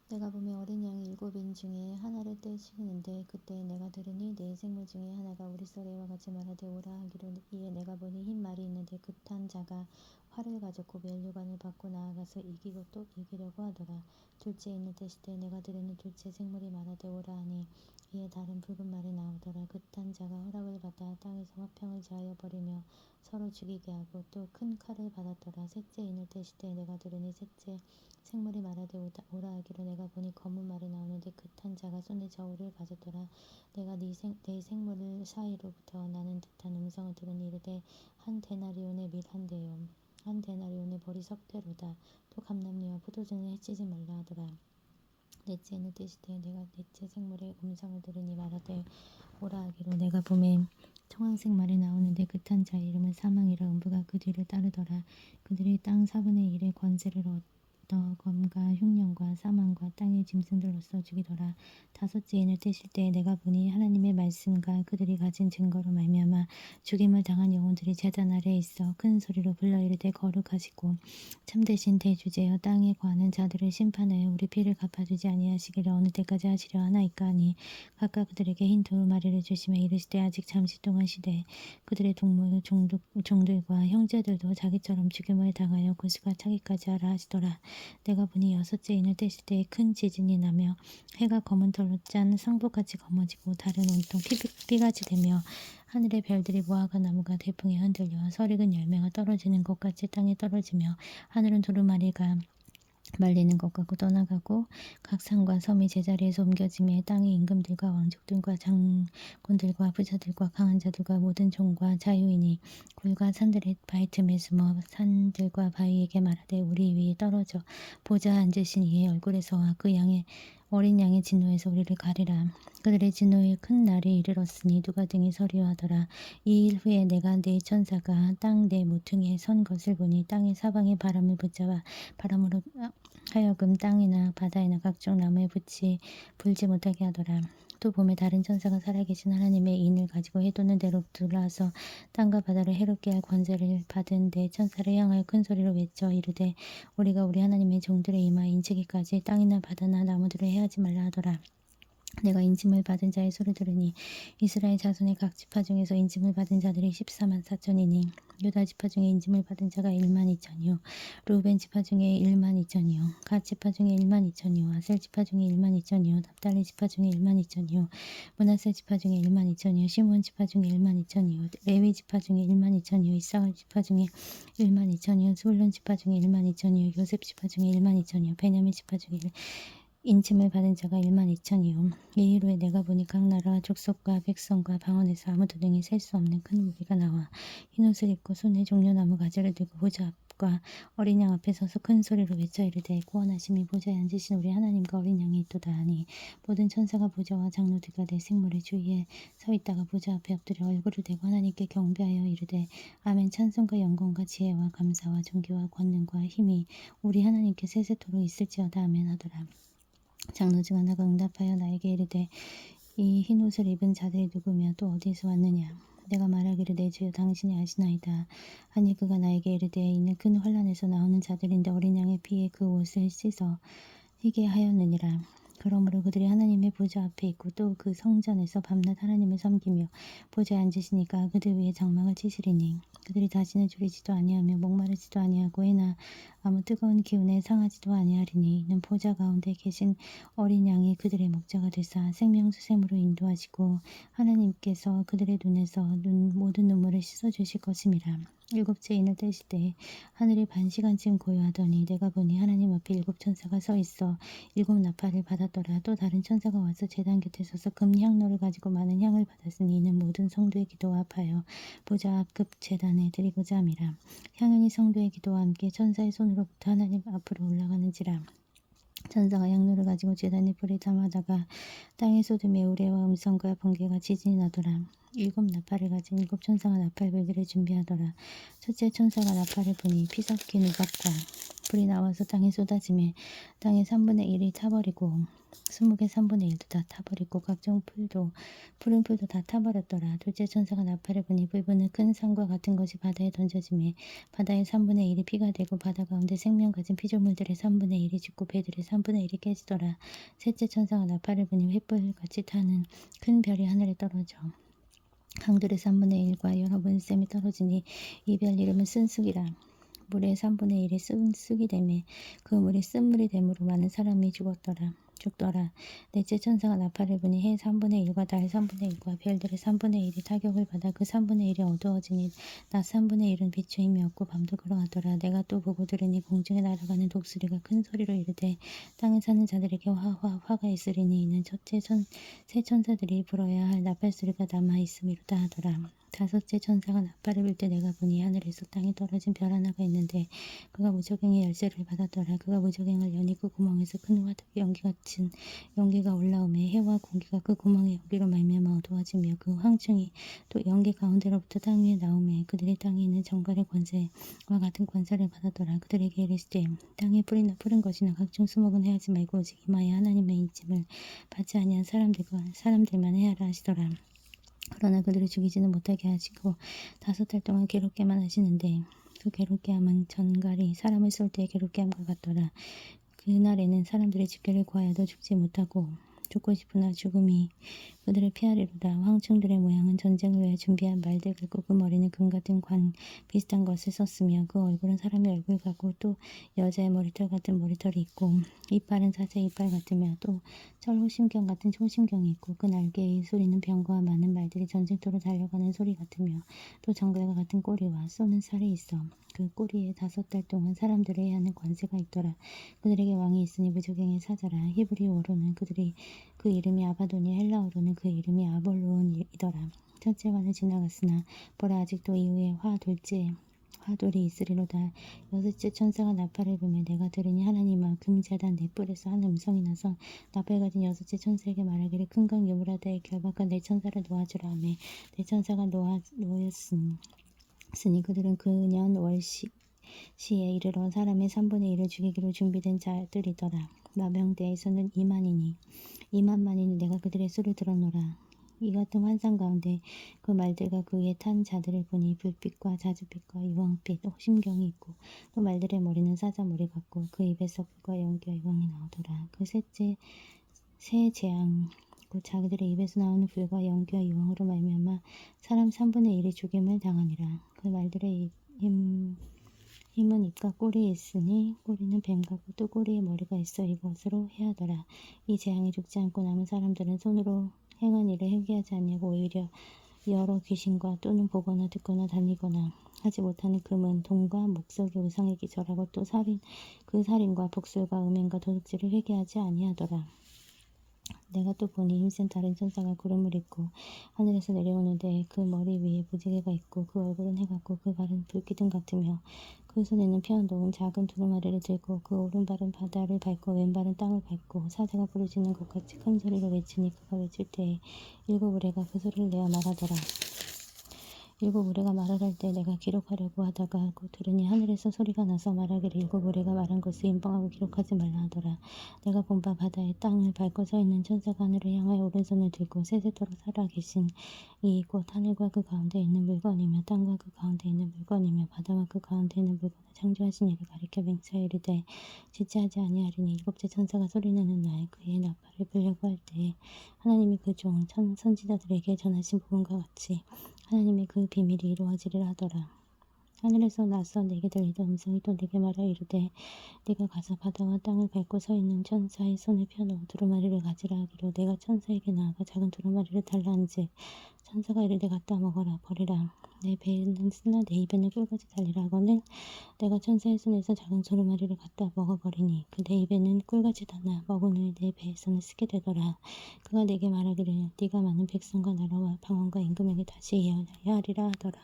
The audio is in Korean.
내가 보며 어린 양이 7인 중에 하나를 떼시는데 그때 내가 들으니 네 생물 중에 하나가 우리 소리와 같이 말하되 오라 하기로 이에 내가 보니 흰 말이 있는데 급한 자가 활을 가졌고 면류관을 받고 나아가서 이기고 또 이기려고 하더라. 둘째 인을 떼실 때 내가 들으니 둘째 생물이 말하되 오라 하니 이에 다른 붉은 말이 나오더라. 급한 자가 허락을 받아 땅에서 화평을 제하여 버리며 서로 죽이게 하고 또 큰 칼을 받았더라. 셋째 인을 떼실 때 내가 들으니 셋째 생물이 말하되 오라 하기로 내가 보니 검은 말이 나오는데 급한 자가 손에 저울을 가졌더라. 내가 네 생물 사이로부터 나는 듯한 음성을 들으니 이르되 한 데나리온의 밀 한 대요 한 데나리온의 벌이 석 대로다. 또 감람류와 포도주는 해치지 말라 하더라. 넷째 인을 떼실 때 내가 넷째 생물의 음성을 들으니 말하되 오라 하기로 내가 보매 청황색 말이 나오는데 급한 자의 이름은 사망이라. 음부가 그 뒤를 따르더라. 그들이 땅 4분의 1의 권세를 얻어 검과 흉년과 사망과 땅의 짐승들로서 죽이더라. 다섯째 인을 떼실 때 내가 보니 하나님의 말씀과 그들이 가진 증거로 말미암아 죽임을 당한 영혼들이 제단 아래에 있어 큰 소리로 불러 이르되 거룩하시고 참되신 대주제여 땅에 거하는 자들을 심판하여 우리 피를 갚아주지 아니하시기를 어느 때까지 하시려 하나이까 하니 각각 그들에게 흰 두루마리를 주시며 이르시되 아직 잠시 동안 쉬되 그들의 동물 종들과 형제들도 자기처럼 죽임을 당하여 고수가 차기까지 하라 하시더라. 내가 보니 여섯째 인을 떼실 때에 큰 지진이 나며 해가 검은 털로 짠 상복같이 검어지고 달은 온통 피같이 되며 하늘의 별들이 무화과 나무가 대풍에 흔들려 설익은 열매가 떨어지는 것 같이 땅에 떨어지며 하늘은 두루마리가 말리는 것 같고 떠나가고 각 산과 섬이 제자리에서 옮겨지며 땅의 임금들과 왕족들과 장군들과 부자들과 강한 자들과 모든 종과 자유인이 굴과 산들의 바위 틈에 숨어 산들과 바위에게 말하되 우리 위에 떨어져 보좌 앉으신 이의 얼굴에서와 그 양의 어린 양의 진노에서 우리를 가리라. 그들의 진노의 큰 날이 이르렀으니 누가 등이 서리와 하더라. 이 일 후에 내가 네 천사가 땅 네 모퉁이에 선 것을 보니 땅의 사방에 바람을 붙잡아 바람으로 하여금 땅이나 바다이나 각종 나무에 불지 못하게 하더라. 또 봄에 다른 천사가 살아계신 하나님의 인을 가지고 해돋는 대로 들어와서 땅과 바다를 해롭게 할 권세를 받은 네 천사를 향하여 큰 소리로 외쳐 이르되 우리가 우리 하나님의 종들의 이마에 인치기까지 땅이나 바다나 나무들을 해하지 말라 하더라. 내가 인침을 받은 자의 소를 들으니 이스라엘 자손의 각 지파 중에서 인침을 받은 자들이 14만 4천이니 유다 지파 중에 인침을 받은 자가 1만 2천이요 루벤 지파 중에 1만 2천이요 갓 지파 중에 1만 2천이요 아셀 지파 중에 1만 2천이요 납달리 지파 중에 1만 2천이요 므낫세 지파 중에 1만 2천이요 시므온 지파 중에 1만 2천이요 레위 지파 중에 1만 2천이요 이사갈 지파 중에 1만 2천이요 스불론 지파 중에 1만 2천이요 요셉 지파 중에 1만 2천이요 베냐민 지파 중에 인침을 받은 자가 1만 2천이요. 이 일 후에 내가 보니 각 나라와 족속과 백성과 방언에서 아무도 등에 셀 수 없는 큰 무리가 나와 흰 옷을 입고 손에 종려나무 가지를 들고 보좌 앞과 어린 양 앞에 서서 큰 소리로 외쳐 이르되 구원하심이 보좌에 앉으신 우리 하나님과 어린 양이 있도다 하니 모든 천사가 보좌와 장로들과 내 생물의 주위에 서 있다가 보좌 앞에 엎드려 얼굴을 대고 하나님께 경배하여 이르되 아멘. 찬송과 영광과 지혜와 감사와 존귀와 권능과 힘이 우리 하나님께 세세토록 있을지어다 아멘 하더라. 장로 중 하나가 응답하여 나에게 이르되 이 흰옷을 입은 자들이 누구며 또 어디서 왔느냐. 내가 말하기를 내 주여 당신이 아시나이다 하니 그가 나에게 이르되 이는 큰 환란에서 나오는 자들인데 어린 양의 피에 그 옷을 씻어 희게 하였느니라. 그러므로 그들이 하나님의 보좌 앞에 있고 또 그 성전에서 밤낮 하나님을 섬기며 보좌에 앉으시니까 그들 위에 장막을 치시리니 그들이 다시는 졸이지도 아니하며 목마르지도 아니하고 해나 아무 뜨거운 기운에 상하지도 아니하리니 이는 보좌 가운데 계신 어린 양이 그들의 목자가 되사 생명수샘으로 인도하시고 하나님께서 그들의 눈에서 모든 눈물을 씻어주실 것임이라. 일곱째 인을 떼실 때 하늘이 반시간쯤 고요하더니 내가 보니 하나님 앞에 일곱 천사가 서 있어 일곱 나팔을 받았더라. 또 다른 천사가 와서 제단 곁에 서서 금 향로를 가지고 많은 향을 받았으니 이는 모든 성도의 기도와 합하여 보좌 앞급 제단에 드리고자 함이라. 향연이 성도의 기도와 함께 천사의 손으로부터 하나님 앞으로 올라가는지라. 천사가 향로를 가지고 제단에 불에 담아다가 땅에 쏟음에 우레와 음성과 번개가 지진이 나더라. 일곱 나팔을 가진 일곱 천사가 나팔 불기를 준비하더라. 첫째 천사가 나팔을 부니 피 섞인 우박과 불이 나와서 땅에 쏟아지매 땅의 3분의 1이 타버리고 수목의 3분의 1도 다 타버리고 각종 풀도 푸른 풀도 다 타버렸더라. 둘째 천사가 나팔을 부니 불부는 큰 산과 같은 것이 바다에 던져지매 바다의 3분의 1이 피가 되고 바다 가운데 생명 가진 피조물들의 3분의 1이 죽고 배들의 3분의 1이 깨지더라. 셋째 천사가 나팔을 부니 횃불같이 타는 큰 별이 하늘에 떨어져 강들의 3분의 1과 여러 분샘이 떨어지니 이 별 이름은 쓴쑥이라. 물의 3분의 1이 쑥이 되매 그 물이 쓴물이 되므로 많은 사람이 죽더라. 넷째 천사가 나팔을 부니 해 3분의 1과 달 3분의 1과 별들의 3분의 1이 타격을 받아 그 3분의 1이 어두워지니 낮 3분의 1은 빛이 힘이 없고 밤도 그러하더라. 내가 또 보고 들으니 공중에 날아가는 독수리가 큰 소리로 이르되 땅에 사는 자들에게 화가 있으리니 이는 새 천사들이 불어야 할 나팔 소리가 남아 있음이로다 하더라. 다섯째 천사가 나팔을 불 때 내가 보니 하늘에서 땅에 떨어진 별 하나가 있는데 그가 무저갱의 열쇠를 받았더라. 그가 무저갱을 여니 그 구멍에서 큰 화덕 연기 같은 연기가 올라오매 해와 공기가 그 구멍의 연기로 말미암아 어두워지며 그 황충이 또 연기 가운데로부터 땅 위에 나오매 그들이 땅에 있는 정갈의 권세와 같은 권세를 받았더라. 그들에게 이르시되 땅에 뿌리나 푸른 것이나 각종 수목은 해하지 말고 오직 이마에 하나님의 인침을 받지 아니한 사람들만 해하라 하시더라. 그러나 그들을 죽이지는 못하게 하시고 5달 동안 괴롭게만 하시는데 그 괴롭게함은 전갈이 사람을 쏠 때의 괴롭게함과 같더라. 그날에는 사람들의 집결을 구하여도 죽지 못하고 죽고 싶으나 죽음이 그들을 피하리로다. 황충들의 모양은 전쟁을 위해 준비한 말들 같고 그 머리는 금 같은 관 비슷한 것을 썼으며 그 얼굴은 사람의 얼굴 같고 또 여자의 머리털 같은 머리털이 있고 이빨은 사자의 이빨 같으며 또 철호심경 같은 호심경이 있고 그 날개의 소리는 병과 많은 말들이 전쟁터로 달려가는 소리 같으며 또 정갈과 같은 꼬리와 쏘는 살이 있어 그 꼬리에 5달 동안 사람들을 해하는 관세가 있더라. 그들에게 왕이 있으니 무저갱의 사자라. 히브리어로는 그 이름이 아바돈이 헬라어로는 그 이름이 아볼론이더라. 첫째 관을 지나갔으나 보라 아직도 이후에 화돌이 있으리로다. 여섯째 천사가 나팔을 불며 내가 들으니 하나님아 금자단 네 뿔에서 한 음성이 나서 나팔 가진 여섯째 천사에게 말하기를 큰 강 유브라다에 결박한 네 천사를 놓아주라 하매 네 천사가 놓였으니 그들은 그 년 월시에 이르러 사람의 3분의 1을 죽이기로 준비된 자들이더라. 마병대에서는 2만만이니 내가 그들의 수를 들었노라. 이 같은 환상 가운데 그 말들과 그 위에 탄 자들을 보니 불빛과 자주빛과 유황빛 호심경이 있고 또 말들의 머리는 사자 머리 같고 그 입에서 불과 연기와 유황이 나오더라. 그 새 재앙 곧 자기들의 입에서 나오는 불과 연기와 유황으로 말미암아 사람 3분의 1이 죽임을 당하니라. 그 말들의 힘은 입과 꼬리에 있으니 꼬리는 뱀 같고 또 꼬리에 머리가 있어 이것으로 해하더라. 이 재앙이 죽지 않고 남은 사람들은 손으로 행한 일을 회개하지 아니하고 오히려 여러 귀신과 또는 보거나 듣거나 다니거나 하지 못하는 금은 돈과 목석이 우상에 기절하고 또 살인과 복술과 음행과 도둑질을 회개하지 아니하더라. 내가 또 보니 힘센 다른 천사가 구름을 입고 하늘에서 내려오는데 그 머리 위에 무지개가 있고 그 얼굴은 해 같고 그 발은 불기둥 같으며 그 손에는 피어놓은 작은 두루마리를 들고 그 오른발은 바다를 밟고 왼발은 땅을 밟고 사자가 부르짖는 것 같이 큰 소리로 외치니 그가 외칠 때에 7 우레가 그 소리를 내어 말하더라. 7 우레가 말을 할 때 내가 기록하려고 하다가 곧 들으니 하늘에서 소리가 나서 말하기를 7 우레가 말한 것을 인봉하고 기록하지 말라 하더라. 내가 본 바 바다의 땅을 밟고 서 있는 천사가 하늘을 향하여 오른손을 들고 세세토록 살아계신 이 곧 하늘과 그 가운데 있는 물건이며 땅과 그 가운데 있는 물건이며 바다와 그 가운데 있는 물건을 창조하신 이를 가리켜 맹세하여 이르되 지체하지 아니하리니 7째 천사가 소리내는 날 그의 나팔을 불려고 할 때에 하나님이 그 종 선지자들에게 전하신 복음과 같이 하나님의 그 비밀이 이루어지리라 하더라. 하늘에서 나서 내게 들리던 음성이 또 내게 말하여 이르되 네가 가서 바다와 땅을 밟고 서 있는 천사의 손을 펴놓아 두루마리를 가지라 하기로 내가 천사에게 나아가 작은 두루마리를 달라 한즉 천사가 이르되 갖다 먹어라 버리라 내 배에는 쓰나 내 입에는 꿀같이 달리라 하거늘 내가 천사의 손에서 작은 두루마리를 갖다 먹어버리니 그 내 입에는 꿀같이 달나 먹은 후에 내 배에서는 쓰게 되더라. 그가 내게 말하기를 네가 많은 백성과 나라와 방언과 임금에게 다시 예언하여 하리라 하더라.